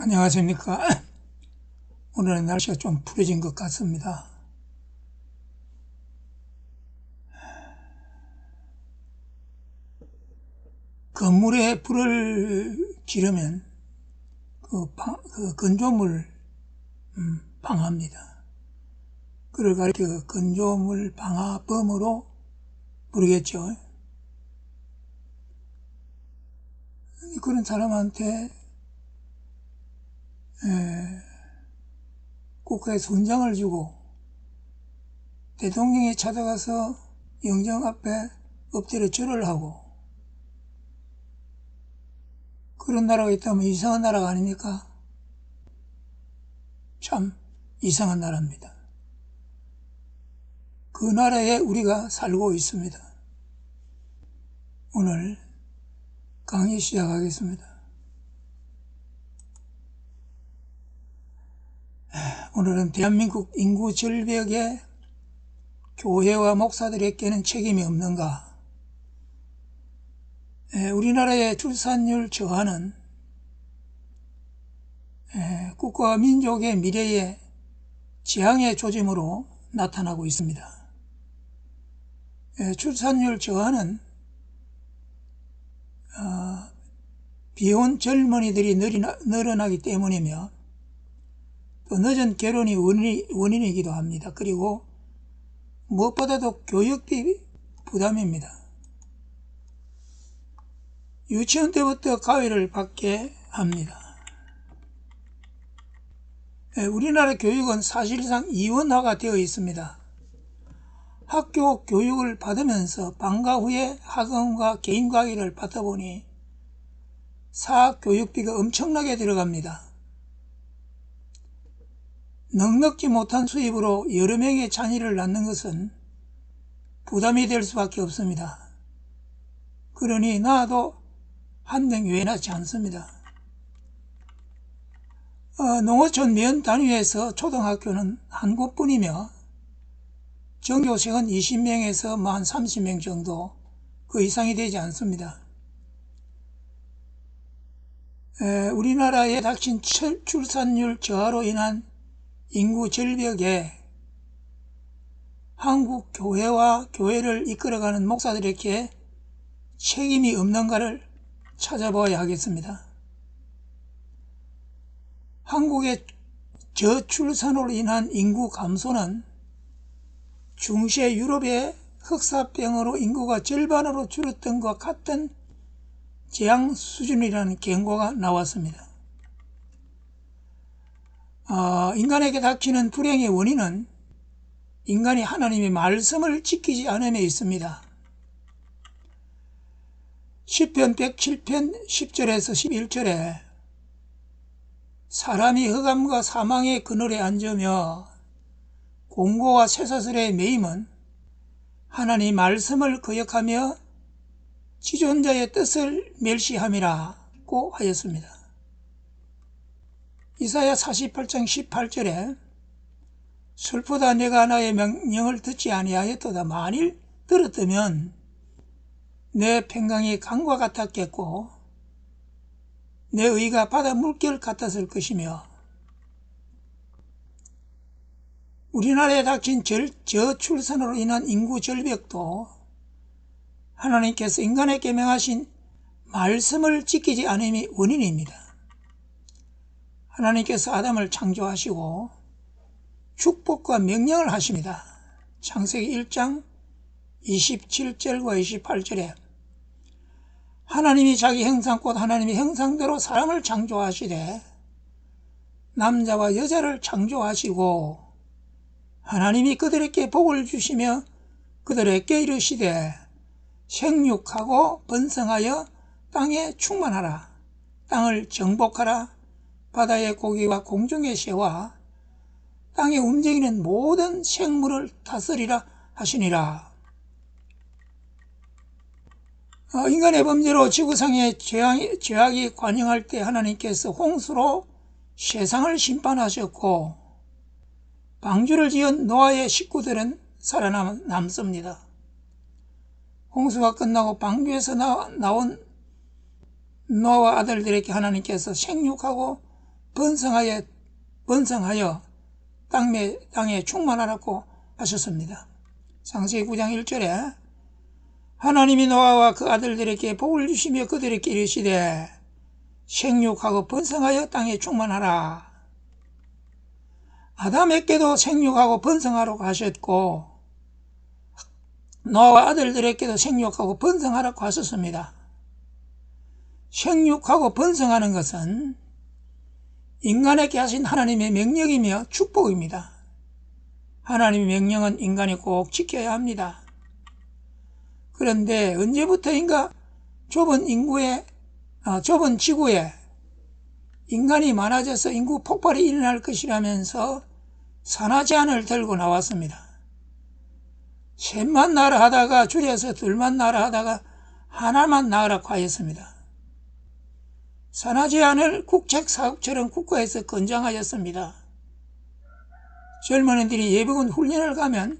안녕하십니까. 오늘은 날씨가 좀 풀어진 것 같습니다. 건물에 불을 지르면 그 건조물 방화입니다. 그를 가리켜 건조물 방화범으로 부르겠죠. 그런 사람한테 국가에 훈장을 주고 대통령이 찾아가서 영정 앞에 엎드려 절을 하고 그런 나라가 있다면 이상한 나라가 아닙니까? 참 이상한 나라입니다. 그 나라에 우리가 살고 있습니다. 오늘 강의 시작하겠습니다. 오늘은 대한민국 인구 절벽에 교회와 목사들에게는 책임이 없는가? 우리나라의 출산율 저하는 국가와 민족의 미래에 재앙의 조짐으로 나타나고 있습니다. 출산율 저하는 비혼 젊은이들이 늘어나기 때문이며 또 늦은 결혼이 원인이기도 합니다. 그리고 무엇보다도 교육비 부담입니다. 유치원 때부터 가위를 받게 합니다. 우리나라 교육은 사실상 이원화가 되어 있습니다. 학교 교육을 받으면서 방과 후에 학원과 개인 강의를 받다 보니 사교육비가 엄청나게 들어갑니다. 넉넉지 못한 수입으로 여러 명의 자녀를 낳는 것은 부담이 될 수밖에 없습니다. 그러니 낳아도 한 명 외에 낳지 않습니다. 농어촌 면 단위에서 초등학교는 한 곳뿐이며 전교생은 20명에서 한 30명 정도 그 이상이 되지 않습니다. 우리나라에 닥친 출산율 저하로 인한 인구 절벽에 한국 교회와 교회를 이끌어가는 목사들에게 책임이 없는가를 찾아봐야 하겠습니다. 한국의 저출산으로 인한 인구 감소는 중세 유럽의 흑사병으로 인구가 절반으로 줄었던 것 같은 재앙 수준이라는 경고가 나왔습니다. 인간에게 닥치는 불행의 원인은 인간이 하나님의 말씀을 지키지 않음에 있습니다. 시편 107편 10절에서 11절에 사람이 흑암과 사망의 그늘에 앉으며 공고와 쇠사슬에 매임은 하나님 말씀을 거역하며 지존자의 뜻을 멸시함이라고 하였습니다. 이사야 48장 18절에 슬프다 내가 나의 명령을 듣지 아니하였도다. 만일 들었다면 내 평강이 강과 같았겠고 내 의가 바다 물결 같았을 것이며 우리나라에 닥친 저출산으로 인한 인구 절벽도 하나님께서 인간에게 명하신 말씀을 지키지 않음이 원인입니다. 하나님께서 아담을 창조하시고 축복과 명령을 하십니다. 창세기 1장 27절과 28절에 하나님이 자기 형상 곧 하나님의 형상대로 사람을 창조하시되 남자와 여자를 창조하시고 하나님이 그들에게 복을 주시며 그들에게 이르시되 생육하고 번성하여 땅에 충만하라. 땅을 정복하라. 바다의 고기와 공중의 새와 땅에 움직이는 모든 생물을 다스리라 하시니라. 인간의 범죄로 지구상에 죄악이 관영할 때 하나님께서 홍수로 세상을 심판하셨고 방주를 지은 노아의 식구들은 살아남습니다. 홍수가 끝나고 방주에서 나온 노아와 아들들에게 하나님께서 생육하고 번성하여 땅에 충만하라고 하셨습니다. 창세기 9장 1절에 하나님이 노아와 그 아들들에게 복을 주시며 그들에게 이르시되 생육하고 번성하여 땅에 충만하라. 아담에게도 생육하고 번성하라고 하셨고 노아와 아들들에게도 생육하고 번성하라고 하셨습니다. 생육하고 번성하는 것은 인간에게 하신 하나님의 명령이며 축복입니다. 하나님의 명령은 인간이 꼭 지켜야 합니다. 그런데 언제부터인가 좁은 지구에 인간이 많아져서 인구 폭발이 일어날 것이라면서 산하 제한을 들고 나왔습니다. 셋만 낳으라 하다가 줄여서 둘만 낳으라 하다가 하나만 낳으라고 하였습니다. 산하 제한을 국책사업처럼 국가에서 권장하였습니다. 젊은이들이 예비군 훈련을 가면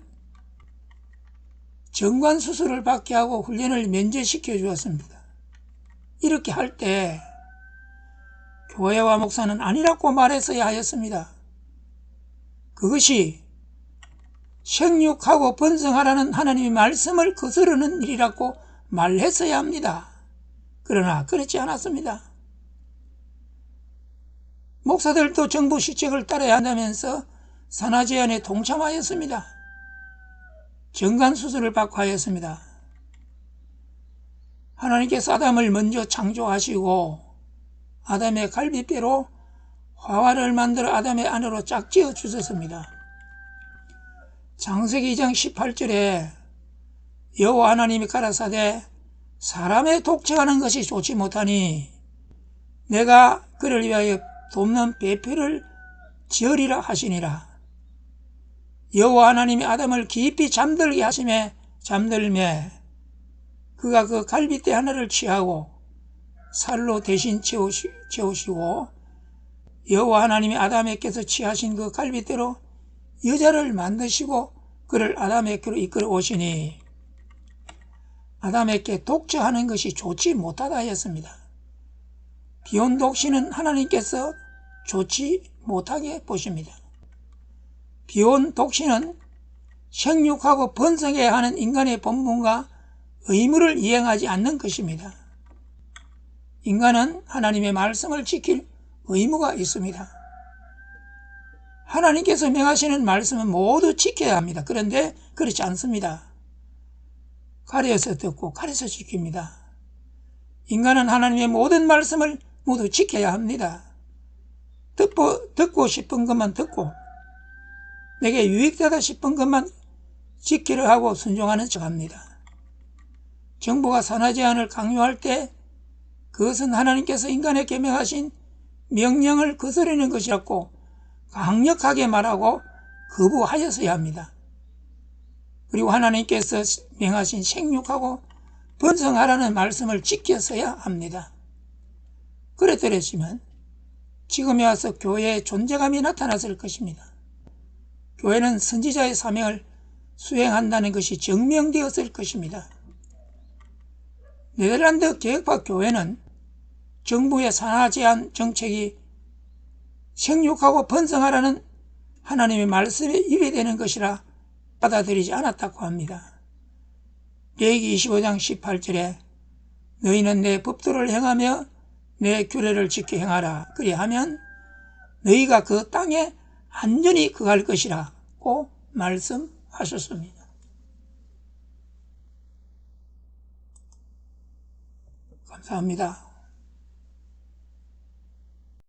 정관 수술을 받게 하고 훈련을 면제시켜 주었습니다. 이렇게 할 때 교회와 목사는 아니라고 말했어야 하였습니다. 그것이 생육하고 번성하라는 하나님의 말씀을 거스르는 일이라고 말했어야 합니다. 그러나 그렇지 않았습니다. 목사들도 정부 시책을 따라야 한다면서 산하 제한에 동참하였습니다. 정관 수술을 받고 하였습니다. 하나님께서 아담을 먼저 창조하시고 아담의 갈비뼈로 화와를 만들어 아담의 안으로 짝지어 주셨습니다. 창세기 2장 18절에 여호와 하나님이 가라사대 사람의 독채하는 것이 좋지 못하니 내가 그를 위하여 돕는 배표를 지으리라 하시니라. 여호와 하나님이 아담을 깊이 잠들게 하심에 잠들매 그가 그 갈비뼈 하나를 취하고 살로 대신 채우시고 여호와 하나님이 아담에게서 취하신 그 갈비뼈로 여자를 만드시고 그를 아담에게로 이끌어 오시니 아담에게 독처하는 것이 좋지 못하다 하였습니다. 비혼 독신은 하나님께서 좋지 못하게 보십니다. 비혼 독신은 생육하고 번성해야 하는 인간의 본분과 의무를 이행하지 않는 것입니다. 인간은 하나님의 말씀을 지킬 의무가 있습니다. 하나님께서 명하시는 말씀은 모두 지켜야 합니다. 그런데 그렇지 않습니다. 가려서 듣고 가려서 지킵니다. 인간은 하나님의 모든 말씀을 모두 지켜야 합니다. 듣고 싶은 것만 듣고 내게 유익되다 싶은 것만 지키려 하고 순종하는 척합니다. 정부가 산하 제한을 강요할 때 그것은 하나님께서 인간에게 명하신 명령을 거스르는 것이라고 강력하게 말하고 거부하였어야 합니다. 그리고 하나님께서 명하신 생육하고 번성하라는 말씀을 지켰어야 합니다. 그랬더랬으면 지금에 와서 교회의 존재감이 나타났을 것입니다. 교회는 선지자의 사명을 수행한다는 것이 증명되었을 것입니다. 네덜란드 개혁파 교회는 정부의 산하 제한 정책이 생육하고 번성하라는 하나님의 말씀에 위배되는 것이라 받아들이지 않았다고 합니다. 레위기 25장 18절에 너희는 내 법도를 행하며 내 규례를 지켜 행하라. 그리하면 너희가 그 땅에 안전히 거할 것이라고 말씀하셨습니다. 감사합니다.